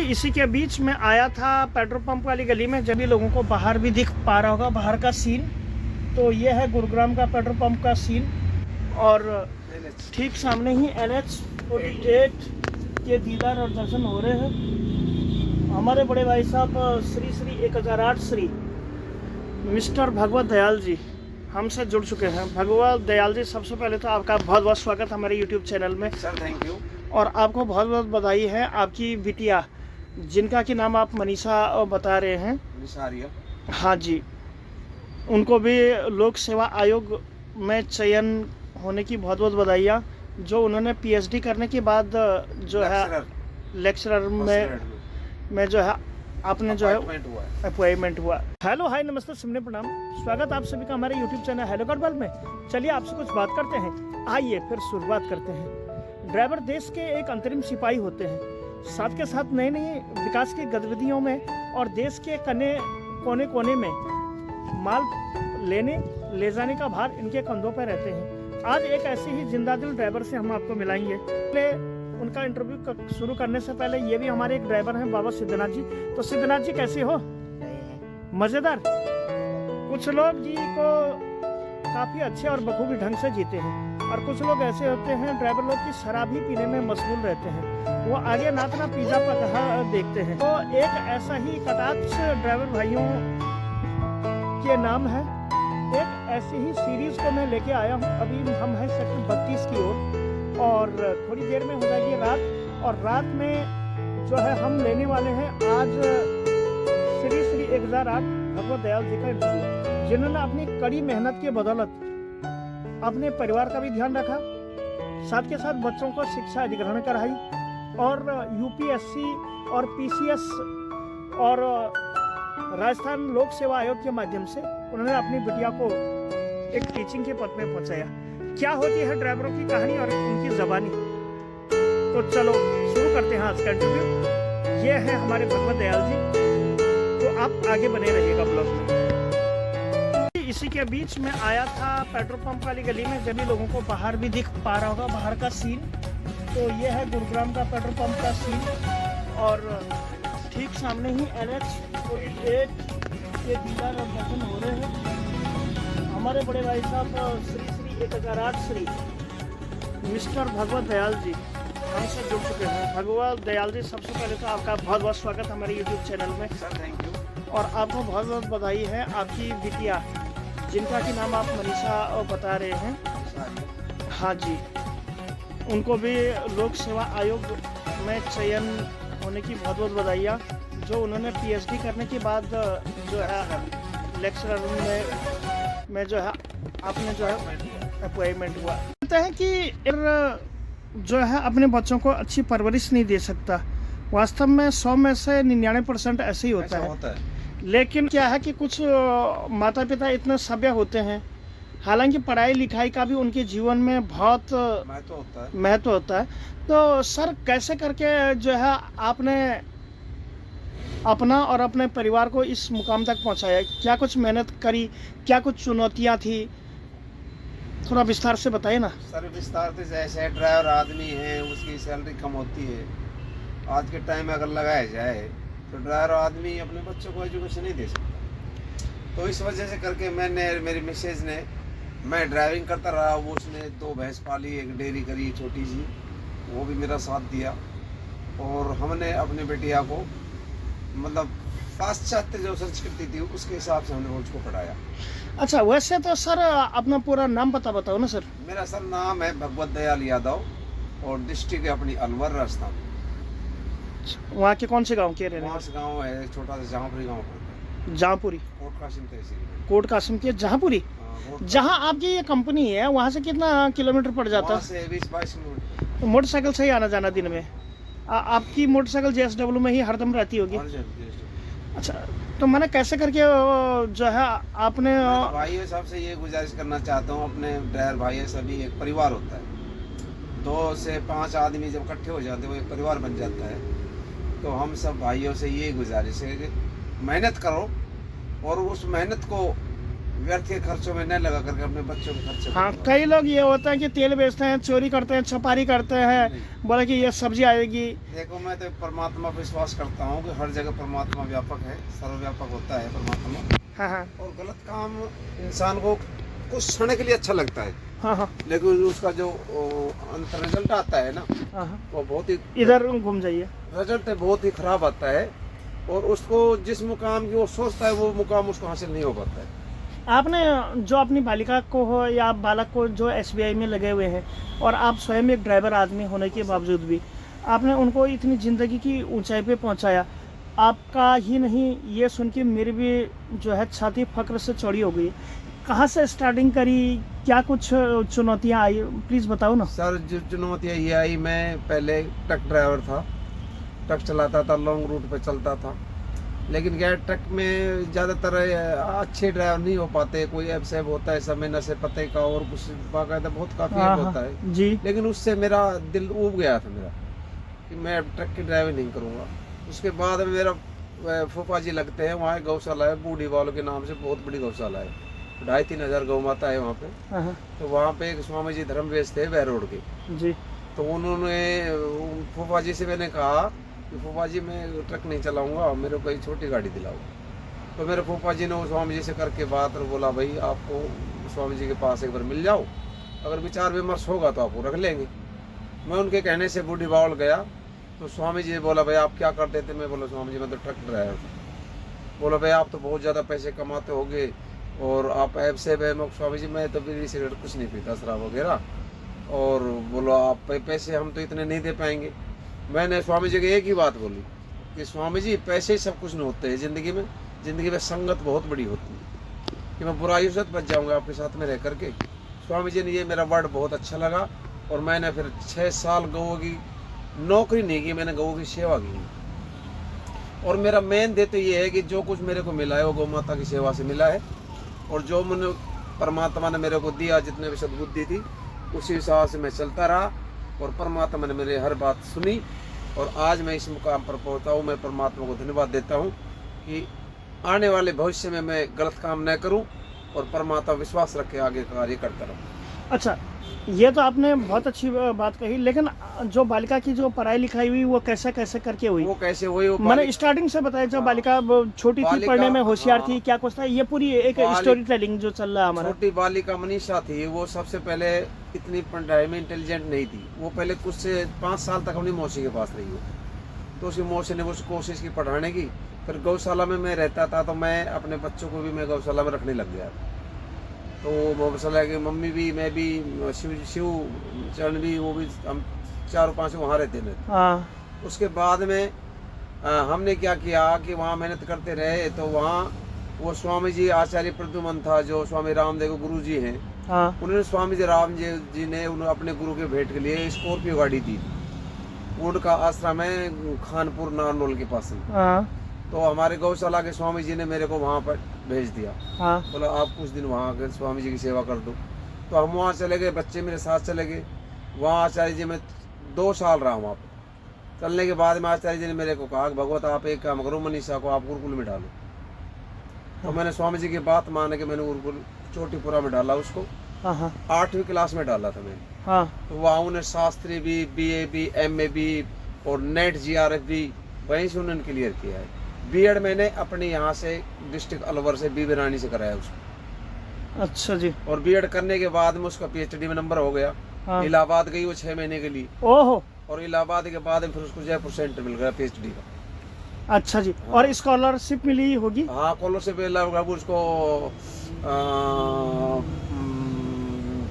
इसी के बीच में आया था पेट्रोल पंप वाली गली में, जब भी लोगों को बाहर भी दिख पा रहा होगा बाहर का सीन। तो ये है गुरुग्राम का पेट्रोल पंप का सीन और ठीक सामने ही NH-48 के दीदार और दर्शन हो रहे हैं। हमारे बड़े भाई साहब श्री 1008 श्री मिस्टर भगवत दयाल जी हमसे जुड़ चुके हैं। भगवत दयाल जी, सबसे पहले तो आपका बहुत बहुत स्वागत हमारे YouTube चैनल में। Sir thank you. और आपको बहुत बहुत बधाई है आपकी बिटिया, जिनका कि नाम आप मनीषा बता रहे हैं। मनीषा आर्य। हाँ जी, उनको भी लोक सेवा आयोग में चयन होने की बहुत बहुत बधाइयाँ। जो उन्होंने PhD करने के बाद जो है लेक्चरर में जो है आपने जो है अपॉइंटमेंट हुआ। हेलो हाय नमस्ते सिमने प्रणाम, स्वागत आप सभी का हमारे YouTube चैनल हेलो गढ़वाल में। चलिए आपसे कुछ बात करते हैं, आइए फिर शुरुआत करते हैं। ड्राइवर देश के एक अंतरिम सिपाही होते हैं, साथ के साथ नई नई विकास की गतिविधियों में और देश के कोने कोने में माल लेने ले जाने का भार इनके कंधों पर रहते हैं। आज एक ऐसे ही जिंदा दिल ड्राइवर से हम आपको मिलाएंगे। पहले उनका इंटरव्यू शुरू करने से पहले ये भी हमारे एक ड्राइवर हैं, बाबा सिद्धनाथ जी। तो सिद्धनाथ जी कैसे हो? मजेदार। कुछ लोग जी को काफी अच्छे और बखूबी ढंग से जीते हैं और कुछ लोग ऐसे होते हैं ड्राइवर लोग की शराब ही पीने में मशगूल रहते हैं। वो आगे नातना पिज्जा पकहा देखते हैं। तो एक ऐसा ही कटाक्ष ड्राइवर भाइयों के नाम है। एक ऐसी ही सीरीज को मैं लेके आया हूँ। अभी हम हैं सेक्टर 32 की ओर और थोड़ी देर में हो जाएगी रात। और रात में जो है हम लेने वाले हैं आज श्री 1008 भगवत दयाल जी का इंटरव्यू, जिन्होंने अपनी कड़ी मेहनत की बदौलत अपने परिवार का भी ध्यान रखा, साथ के साथ बच्चों को शिक्षा अधिग्रहण कराई और UPSC और PCS और राजस्थान लोक सेवा आयोग के माध्यम से उन्होंने अपनी बिटिया को एक टीचिंग के पद में पहुंचाया। क्या होती है ड्राइवरों की कहानी और उनकी जबानी, तो चलो शुरू करते हैं आज का इंटरव्यू। ये है हमारे भगवत दयाल जी, तो आप आगे बने रहिएगा ब्लॉग में। इसी के बीच में आया था पेट्रोल पंप वाली गली में, जब भी लोगों को बाहर भी दिख पा रहा होगा बाहर का सीन। तो ये है गुरुग्राम का पेट्रोल पंप का सीन और ठीक सामने ही NH-48 के दीदार और दर्शन हो रहे हैं। हमारे बड़े भाई साहब श्री 1008 श्री मिस्टर भगवत दयाल जी हमसे जुड़ चुके हैं। भगवत दयाल जी, सबसे पहले तो आपका बहुत बहुत स्वागत हमारे YouTube चैनल में। Sir thank you. और आपको बहुत बहुत बधाई है आपकी बिटिया, जिनका कि नाम आप मनीषा बता रहे हैं। हाँ जी, उनको भी लोक सेवा आयोग में चयन होने की बहुत बहुत बधाइयाँ। जो उन्होंने PhD करने के बाद जो है लेक्चरर में जो है आपने जो है अपॉइंटमेंट हुआ। कहते हैं कि जो है अपने बच्चों को अच्छी परवरिश नहीं दे सकता। वास्तव में 100 में से 99% ऐसे ही होता है। लेकिन क्या है कि कुछ माता पिता इतने सभ्य होते हैं, हालांकि पढ़ाई लिखाई का भी उनके जीवन में बहुत महत्व होता है। तो सर, कैसे करके जो है आपने अपना और अपने परिवार को इस मुकाम तक पहुंचाया? क्या कुछ मेहनत करी, क्या कुछ चुनौतियां थी, थोड़ा विस्तार से बताइए ना। सर विस्तार से जैसे ड्राइवर आदमी है, उसकी सैलरी कम होती है। आज के टाइम में अगर लगाया जाए तो ड्राइवर आदमी अपने बच्चों को एजुकेशन नहीं दे सकता। तो इस वजह से करके मैंने, मेरी मिसेज ने, मैं ड्राइविंग करता रहा, वो उसने 2 भैंस पाली, एक डेयरी करी छोटी सी, वो भी मेरा साथ दिया। और हमने अपनी बेटिया को मतलब पाश्चात्य जो संस्कृति थी उसके हिसाब से हमने उसको पढ़ाया। अच्छा, वैसे तो सर अपना पूरा नाम पता बताओ ना सर। मेरा सर नाम है भगवत दयाल यादव और डिस्ट्रिक्ट है अपनी अलवर, राजस्थान। वहाँ के कौन से गांव के रहने? वहाँ से गाँव है छोटा सा जहाँपुरी गाँव पड़ता है। जहाँपुरी? कोट कासिम तहसील। कोट कासिम के जहाँपुरी? जहाँ आपकी ये कंपनी है वहाँ से कितना किलोमीटर पड़ जाता है? से 20-22 किलोमीटर। तो मोटरसाइकिल से ही आना जाना दिन में? आपकी मोटरसाइकिल JSW में ही हरदम रहती होगी? अच्छा, तो मैंने कैसे करके जो है आपने भाई साहब से ये गुजारिश करना चाहता हूँ, अपने ड्राइवर भाई सभी एक परिवार होता है। 2 से 5 आदमी जब इकट्ठे हो जाते हैं वो एक परिवार बन जाता है। तो हम सब भाइयों से ये गुजारिश है कि मेहनत करो और उस मेहनत को व्यर्थ के खर्चों में न लगा करके अपने बच्चों के खर्चे हाँ, में कई लोग ये होता है कि तेल बेचते हैं, चोरी करते हैं, छपारी करते हैं, बोले कि ये सब्जी आएगी। देखो, मैं तो परमात्मा पर विश्वास करता हूँ कि हर जगह परमात्मा व्यापक है, सर्वव्यापक होता है परमात्मा। हाँ हाँ और गलत काम इंसान को कुछ क्षण के लिए अच्छा लगता है, हाँ हाँ लेकिन उसका जो अंत रिजल्ट आता है ना, हाँ हाँ। वो बहुत ही इधर घूम जाइए। रिजल्ट बहुत ही खराब आता है, और उसको जिस मुकाम की वो सोचता है वो मुकाम उसको हासिल नहीं हो पाता है। आपने जो अपनी बालिका को हो या बालक को जो एसबीआई में लगे हुए हैं, और आप स्वयं एक ड्राइवर आदमी होने के बावजूद भी आपने उनको इतनी ज़िंदगी की ऊंचाई पे पहुंचाया, आपका ही नहीं, ये सुन के मेरी भी जो है छाती फक्र से चौड़ी हो गई। कहाँ से स्टार्टिंग करी, क्या कुछ चुनौतियाँ आई, प्लीज़ बताओ ना। सर, जो चुनौतियाँ ये आई, मैं पहले ट्रक ड्राइवर था, ट्रक चलाता था, लॉन्ग रूट पे चलता था, लेकिन क्या ट्रक में ज़्यादातर अच्छे ड्राइवर नहीं हो पाते, कोई ऐप सैप होता है समय नशे पते का और कुछ बाकायदा बहुत काफ़ी ऐप होता है जी। लेकिन उससे मेरा दिल ऊब गया था मेरा कि मैं अब ट्रक की ड्राइविंग नहीं करूँगा। उसके बाद में मेरा फूफा जी लगते हैं, वहाँ गौशाला है, बूढ़ी वालों के नाम से बहुत बड़ी गौशाला है, 2,500-3 हज़ार गौ माता है वहाँ पे। तो वहाँ पे एक स्वामी जी धर्मवेश थे वह रोड के जी। तो उन्होंने फूफा जी से मैंने कहा कि फूफा जी मैं ट्रक नहीं चलाऊंगा, मेरे को एक छोटी गाड़ी दिलाओ। तो मेरे फूफा जी ने स्वामी जी से करके बात और बोला भाई आपको स्वामी जी के पास एक बार मिल जाओ, अगर विचार विमर्श होगा तो आपको रख लेंगे। मैं उनके कहने से बूढ़ी बावल गया तो स्वामी जी ने बोला भाई आप क्या करते थे? मैं बोला स्वामी जी मैं तो ट्रक ड्राइवर था। बोला भाई आप तो बहुत ज़्यादा पैसे कमाते होगे और आप ऐप से स्वामी जी मैं तो बीड़ी सिगरेट कुछ नहीं पीता, शराब वगैरह, और बोलो आप पैसे हम तो इतने नहीं दे पाएंगे। मैंने स्वामी जी की एक ही बात बोली कि स्वामी जी पैसे सब कुछ नहीं होते हैं ज़िंदगी में संगत बहुत बड़ी होती है कि मैं बुराई से बच जाऊंगा आपके साथ में रह करके। स्वामी जी ने ये मेरा वर्ड बहुत अच्छा लगा और मैंने फिर 6 साल गऊ की नौकरी नहीं की, मैंने गऊ की सेवा की। और मेरा मेन देते ये है कि जो कुछ मेरे को मिला है वो गौ माता की सेवा से मिला है, और जो मैंने परमात्मा ने मेरे को दिया जितने भी सद्बुद्धि थी उसी हिसाब से मैं चलता रहा, और परमात्मा ने मेरी हर बात सुनी और आज मैं इस मुकाम पर पहुंचा हूँ। मैं परमात्मा को धन्यवाद देता हूँ कि आने वाले भविष्य में मैं गलत काम न करूँ और परमात्मा विश्वास रख के आगे कार्य करता रहूँ। अच्छा, ये तो आपने बहुत अच्छी बात कही, लेकिन जो बालिका की जो पढ़ाई लिखाई हुई वो कैसे कैसे करके हुई? वो कैसे हुई? मैंने स्टार्टिंग से बताया, जब बालिका छोटी थी, पढ़ने में होशियार थी, क्या कुछ था, ये पूरी एक स्टोरी टेलिंग जो चल रहा है हमारा। छोटी बालिका मनीषा थी, वो सबसे पहले इतनी पढ़ाई में इंटेलिजेंट नहीं थी। वो पहले कुछ से 5 साल तक अपनी मौसी के पास रही हो, तो उसकी मौसी ने उसको कोशिश की पढ़ाने की। फिर गौशाला में मैं रहता था तो मैं अपने बच्चों को भी मैं गौशाला में रखने लग गया। तो गौशाला की मम्मी भी, मैं भी, शिव चरण भी, वो भी, हम 4-5 वहाँ रहते थे। उसके बाद में हमने क्या किया कि वहाँ मेहनत करते रहे, तो वहाँ वो स्वामी जी आचार्य प्रद्युमन था जो स्वामी रामदेव गुरु जी हैं, उन्होंने स्वामी जी राम जी ने उन्हें अपने गुरु के भेंट के लिए स्कॉर्पियो गाड़ी दी। उनका आश्रम है खानपुर नारनौल के पास ही। तो हमारे गौशाला के स्वामी जी ने मेरे को वहाँ पर भेज दिया। बोला आप कुछ दिन वहाँ के स्वामी जी की सेवा कर दो। तो हम वहाँ चले गए, बच्चे मेरे साथ चले गए। वहाँ आचार्य जी में 2 साल रहा वहाँ पर। चलने के बाद में आचार्य जी ने मेरे को कहा भगवत आप एक काम करो, मनीषा को आप गुरुकुल में डालो। तो मैंने स्वामी जी की बात मान के मैंने गुरुकुल चोटीपुरा में डाला उसको। 8वीं क्लास में डाला था मैंने। तो वहाँ उन्हें शास्त्री भी, BA भी, MA भी और नेट GRF भी वहीं से उन्होंने क्लियर किया है। B.Ed मैंने अपने यहाँ से डिस्ट्रिक्ट अलवर से बीबी रानी से कराया उसको। अच्छा जी। और B.Ed करने के बाद में उसका PhD में नंबर हो गया। इलाहाबाद गई वो 6 महीने के लिए। ओहो। और इलाहाबाद के बाद में फिर उसको जयपुर सेंटर मिल गया PhD का। अच्छा जी। और स्कॉलरशिप मिली होगी? हाँ, स्कॉलरशिप उसको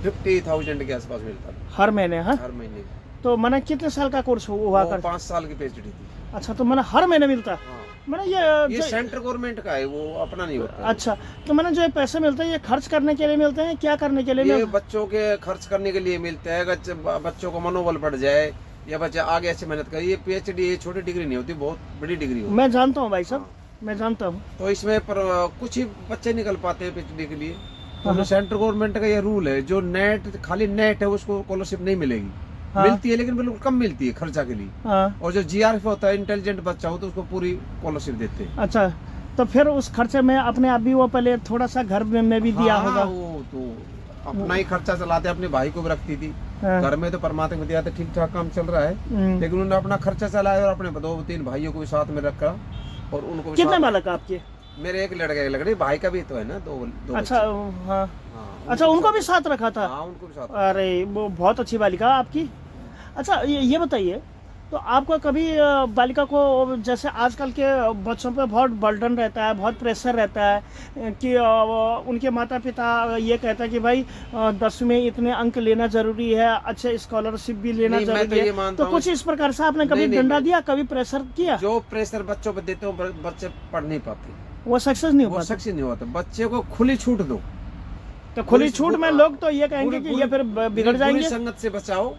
50,000 के आसपास मिलता है हर महीने। हर महीने। तो मैंने कितने साल का कोर्स हुआ? 5 साल की PhD थी। अच्छा, तो मैंने हर महीने मिलता? मैंने ये सेंट्रल गवर्नमेंट का है, वो अपना नहीं होता। अच्छा, तो मैंने जो पैसे मिलते हैं ये खर्च करने के लिए मिलते हैं, क्या करने के लिए? ये बच्चों के खर्च करने के लिए मिलते हैं, अगर बच्चों को मनोबल बढ़ जाए या बच्चे आगे अच्छी मेहनत करे। ये PhD ये छोटी डिग्री नहीं होती, बहुत बड़ी डिग्री होती है। मैं जानता हूँ भाई साहब, मैं जानता हूँ। तो इसमें कुछ ही बच्चे निकल पाते हैं PhD के लिए। तो सेंट्रल गवर्नमेंट का ये रूल है, जो खाली नेट है उसको स्कॉलरशिप नहीं मिलेगी। मिलती है लेकिन बिल्कुल कम मिलती है खर्चा के लिए। और जो GRF होता है, इंटेलिजेंट बच्चा हो तो उसको पूरी स्कॉलरशिप देते हैं। अच्छा, तो फिर उस खर्चे में अपने आप भी वो पहले थोड़ा सा घर में भी दिया हाँ, होगा। वो तो अपना ही खर्चा चलाते, अपने भाई को भी रखती थी। हाँ। घर में तो परमात्मा में दिया था, ठीक ठाक काम चल रहा है, लेकिन उन्होंने अपना खर्चा चलाया और अपने 2-3 भाइयों को भी साथ में रखा और उनको भी कितने साथ- बालक आपके? मेरे एक लड़का एक लड़की, भाई का भी तो है ना, दो अच्छा, बच्चे। हाँ। हाँ, अच्छा, उनको भी साथ रखा था? हाँ, उनको भी साथ। अरे वो बहुत अच्छी बालिका आपकी। अच्छा, ये बताइए, तो आपको कभी बालिका को, जैसे आजकल के बच्चों पे बहुत बर्डन रहता है, बहुत प्रेशर रहता है कि उनके माता पिता ये कहता है कि भाई 10वीं में इतने अंक लेना ज़रूरी है, अच्छे स्कॉलरशिप भी लेना नहीं, मैं तो ज़रूरी ये है, मानता तो हूँ- कुछ इस प्रकार से आपने कभी नहीं, डंडा मैं- दिया, कभी प्रेशर किया? जो प्रेशर बच्चों पे देते हो बच्चे पढ़ नहीं पाते, वो सक्सेस नहीं हो वो पाता? सक्सेस नहीं होता। बच्चे को खुली छूट दो, तो खुली छूट में लोग तो ये कहेंगे बुरी- कि ये फिर बुरी- बिगड़ बुरी जाएंगे। संगत से बचाओ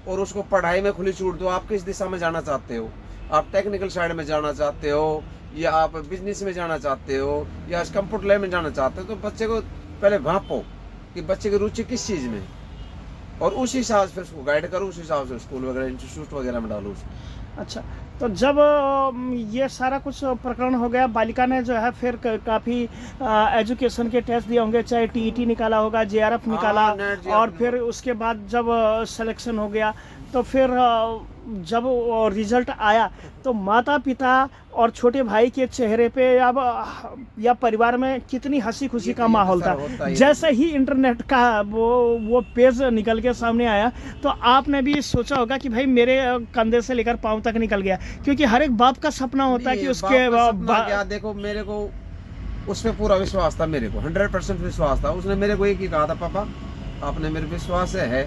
और उसको पढ़ाई में खुली छूट दो। आप किस दिशा में जाना चाहते हो, आप टेक्निकल साइड में जाना चाहते हो या आप बिजनेस में जाना चाहते हो या कंप्यूटर लैब में जाना चाहते हो, तो बच्चे को पहले भांपो कि बच्चे की रुचि किस चीज में, और उस हिसाब से फिर उसको गाइड करो, उस हिसाब से स्कूल वगैरह इंस्टीट्यूट वगैरह में डालो उसको। अच्छा, तो जब ये सारा कुछ प्रकरण हो गया, बालिका ने जो है फिर काफ़ी एजुकेशन के टेस्ट दिए होंगे, चाहे टीईटी निकाला होगा, जेआरएफ निकाला, नेट JRF और फिर उसके बाद जब सिलेक्शन हो गया, तो फिर जब रिजल्ट आया तो माता पिता और छोटे भाई के चेहरे पे या परिवार में कितनी हंसी खुशी का माहौल था। होता ही है। जैसे ही इंटरनेट का वो पेज निकल के सामने आया, तो आपने भी सोचा होगा कि भाई मेरे कंधे से लेकर पाँव तक निकल गया, क्योंकि हर एक बाप का सपना होता है कि नहीं, उसके बाप का सपना क्या, देखो मेरे को उसमें पूरा विश्वास था, मेरे को 100% विश्वास था। उसने मेरे को एक ही कहा था, पापा आपने मेरे विश्वास है,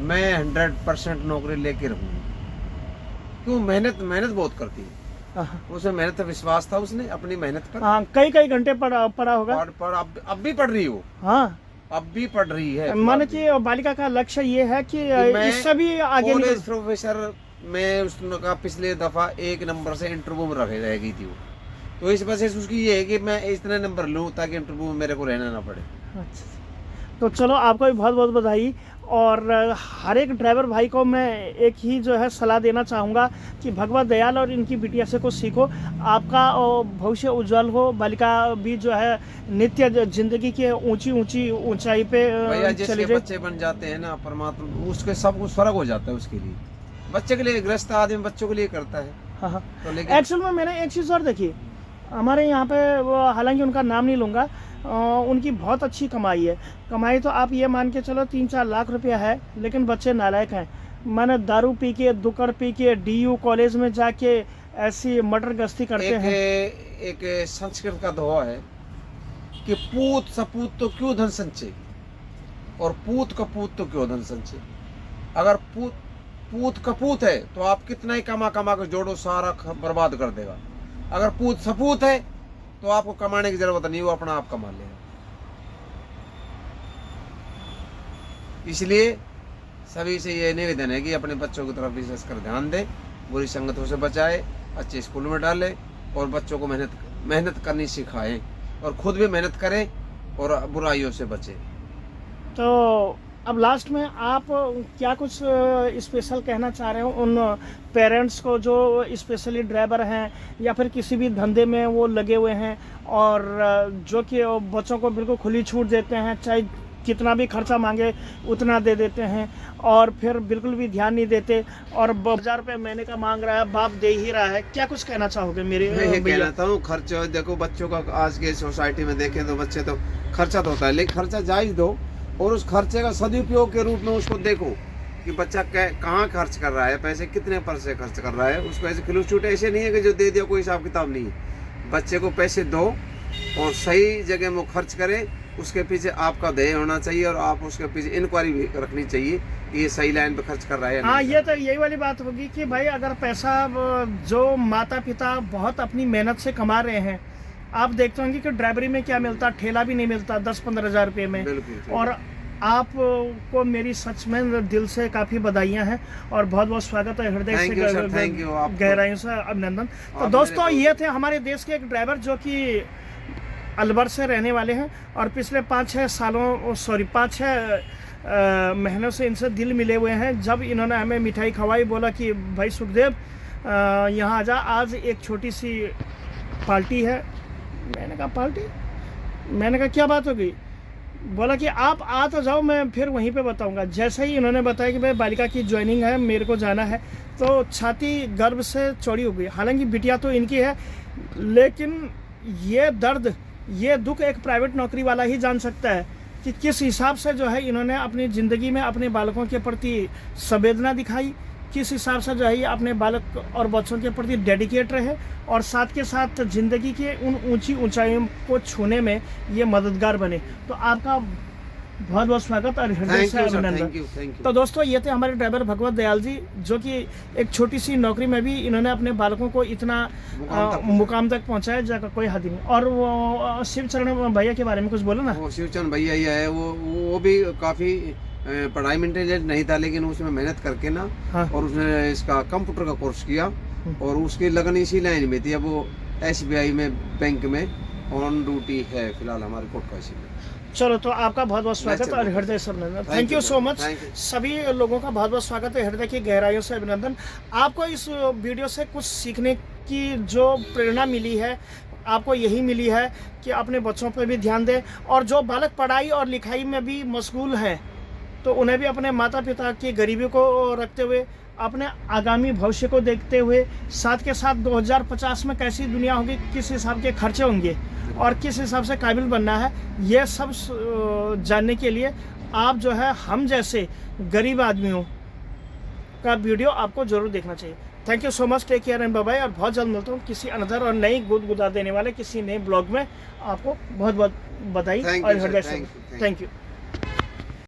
मैं 100% नौकरी लेके रहूंगा। क्यों, मेहनत बहुत करती है, हाँ, उसमें मेहनत का विश्वास था, उसने अपनी मेहनत पर। हाँ, कई घंटे पढ़ा होगा। पर अब भी पढ़ रही हो, हाँ, अब भी पढ़ रही है। माने कि बालिका का लक्ष्य ये है कि मैं इससे भी आगे निकल। कॉलेज प्रोफेसर में उसका पिछले दफा 1 नंबर से इंटरव्यू में रह गई थी वो, तो इस वजह से उसकी ये है कि मैं इतने नंबर लूं ताकि इंटरव्यू में मेरे को रहना ना पड़े। अच्छा, तो चलो आपको भी बहुत बहुत बधाई। और हर एक ड्राइवर भाई को मैं एक ही जो है सलाह देना चाहूँगा कि भगवत दयाल और इनकी बिटिया से कुछ सीखो, आपका भविष्य उज्जवल हो, बालिका भी जो है नित्य जिंदगी के ऊंचाई पे भैया चली जिसके जाए। बच्चे बन जाते हैं ना, परमात्मा उसके सब कुछ फर्क हो जाता है उसके लिए। बच्चे के लिए गृहस्थ आदमी बच्चों के लिए करता है, हाँ, हाँ। तो लेकिन एक्चुअल में मैंने एक चीज़ और देखी, हमारे यहाँ पे वो, हालांकि उनका नाम नहीं लूँगा, उनकी बहुत अच्छी कमाई है। कमाई तो आप ये मान के चलो 3-4 लाख रुपया है, लेकिन बच्चे नालायक हैं। मैंने दारू पी के, दुक्कड़ पी के, DU कॉलेज में जाके ऐसी मटर गश्ती करते हैं। एक संस्कृत का दोहा है कि पूत सपूत तो क्यों धन संचय, और पूत कपूत तो क्यों धन संचय। अगर पूत कपूत है तो आप कितना ही कमा के जोड़ो, सारा बर्बाद कर देगा। अगर पूत सपूत है तो आपको कमाने की जरूरत नहीं, वो अपना आप कमा लेगा। इसलिए सभी से ये निवेदन है कि अपने बच्चों की तरफ विशेष कर ध्यान दें, बुरी संगतों से बचाए, अच्छे स्कूल में डालें और बच्चों को मेहनत करनी सिखाएं, और खुद भी मेहनत करें और बुराइयों से बचें। तो अब लास्ट में आप क्या कुछ स्पेशल कहना चाह रहे हो उन पेरेंट्स को जो स्पेशली ड्राइवर हैं या फिर किसी भी धंधे में वो लगे हुए हैं, और जो कि बच्चों को बिल्कुल खुली छूट देते हैं, चाहे कितना भी खर्चा मांगे उतना दे देते हैं, और फिर बिल्कुल भी ध्यान नहीं देते, और 1000 रुपये महीने का मांग रहा है, बाप दे ही रहा है। क्या कुछ कहना चाहोगे मेरे मैं ये भैया? कहना हूँ, खर्चा देखो बच्चों का, आज के सोसाइटी में देखें तो बच्चे तो खर्चा तो होता है, लेकिन खर्चा जायज दो और उस खर्चे का सदुपयोग के रूप में उसको देखो कि बच्चा कहाँ खर्च कर रहा है, पैसे कितने पैसे खर्च कर रहा है। उसको ऐसे खिलूट छूट ऐसे नहीं है कि जो दे दिया कोई हिसाब किताब नहीं है। बच्चे को पैसे दो और सही जगह में खर्च करें, उसके पीछे आपका ध्येय होना चाहिए और आप उसके पीछे इंक्वायरी भी रखनी चाहिए कि ये सही लाइन पे खर्च कर रहा है। हाँ, ये तो यही वाली बात होगी कि भाई अगर पैसा जो माता पिता बहुत अपनी मेहनत से कमा रहे हैं, आप देखते होंगे कि ड्राइवरी में क्या मिलता, ठेला भी नहीं मिलता 10-15 हज़ार रुपये में। बिल्कुल। और आपको मेरी सच में दिल से काफ़ी बधाइयाँ हैं और बहुत बहुत स्वागत है, हृदय से गहराइयों से अभिनंदन। तो दोस्तों, ये थे हमारे देश के एक ड्राइवर जो कि अलवर से रहने वाले हैं, और पिछले 5-6 महीनों से इनसे दिल मिले हुए हैं। जब इन्होंने हमें मिठाई खवाई, बोला कि भाई सुखदेव यहाँ आ जा, आज एक छोटी सी पार्टी है, मैंने कहा पार्टी, मैंने कहा क्या बात हो गई? बोला कि आप आ तो जाओ, मैं फिर वहीं पे बताऊंगा। जैसे ही इन्होंने बताया कि भाई बालिका की ज्वाइनिंग है, मेरे को जाना है, तो छाती गर्व से चौड़ी हो गई। हालांकि बिटिया तो इनकी है, लेकिन ये दर्द, ये दुख एक प्राइवेट नौकरी वाला ही जान सकता है कि किस हिसाब से जो है इन्होंने अपनी ज़िंदगी में अपने बालकों के प्रति संवेदना दिखाई, किस हिसाब से जो है ये अपने बालक और बच्चों के प्रति डेडिकेट रहे, और साथ के साथ ज़िंदगी के उन ऊंची ऊंचाइयों को छूने में ये मददगार बने। तो आपका बहुत बहुत स्वागत और हृदय से अभिनंदन। Thank you. तो दोस्तों, ये थे हमारे ड्राइवर भगवत दयाल जी, जो कि एक छोटी सी नौकरी में भी इन्होंने अपने बालकों को इतना मुकाम तक पहुंचाया जगह कोई हद नहीं। और वो शिवचरण भैया के बारे में कुछ बोलो ना। वो शिवचरण भैया ही है, वो भी काफ़ी पढ़ाई में इंटेलिजेंट नहीं था, लेकिन उसमें मेहनत करके ना, हाँ। और उसने इसका कंप्यूटर का कोर्स किया, और उसकी लगन इसी लाइन में थी। अब वो SBI में बैंक में ऑन ड्यूटी है फिलहाल हमारे कोर्ट काशी में। चलो, तो आपका बहुत बहुत स्वागत और हृदय से अभिनंदन। Thank you so much. सभी लोगों का बहुत बहुत स्वागत है, हृदय की गहराइयों से अभिनंदन। आपको इस वीडियो से कुछ सीखने की जो प्रेरणा मिली है, आपको यही मिली है कि अपने बच्चों पर भी ध्यान दें, और जो बालक पढ़ाई और लिखाई में भी मशगूल है, तो उन्हें भी अपने माता पिता की गरीबी को रखते हुए, अपने आगामी भविष्य को देखते हुए, साथ के साथ 2050 में कैसी दुनिया होगी, किस हिसाब के खर्चे होंगे और किस हिसाब से काबिल बनना है, ये सब जानने के लिए आप जो है हम जैसे गरीब आदमियों का वीडियो आपको जरूर देखना चाहिए। Thank you so much, take care and bye bye. और बहुत जल्द मिलता हूँ किसी अनदर और नई गुदगुदा देने वाले किसी नए ब्लॉग में। आपको बहुत बहुत बधाई और हृदय से थैंक यू।